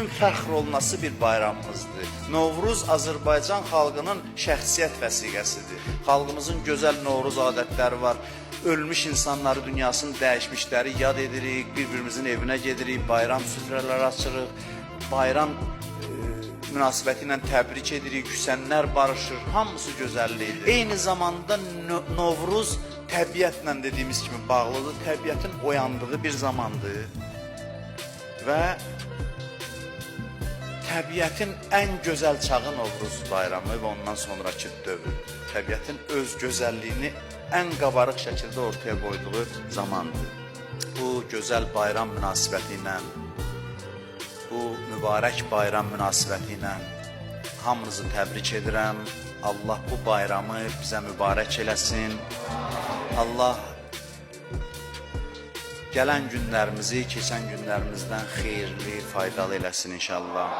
Fəxr olunası bir bayramımızdır. Novruz Azərbaycan xalqının şəxsiyyət vəsiqəsidir. Xalqımızın gözəl Novruz adətləri var. Ölmüş insanları, dünyasını dəyişmişləri yad edirik, bir-birimizin evinə gedirik, bayram süfrələri açırıq, bayram münasibəti ilə təbrik edirik, küsənlər barışır, hamısı gözəllikdir. Eyni zamanda Novruz təbiətlə dediyimiz kimi bağlıdır, təbiətin oyandığı bir zamandır və təbiətin ən gözəl çağı Novruz bayramı və ondan sonraki dövr. Təbiətin öz gözəlliyini ən qabarıq şəkildə ortaya qoyduğu zamandır. Bu gözəl bayram münasibəti ilə, bu mübarək bayram münasibəti ilə hamınızı təbrik edirəm. Allah bu bayramı bizə mübarək eləsin. Allah gələn günlərimizi, keçən günlərimizdən xeyirli, faydalı eləsin inşallah.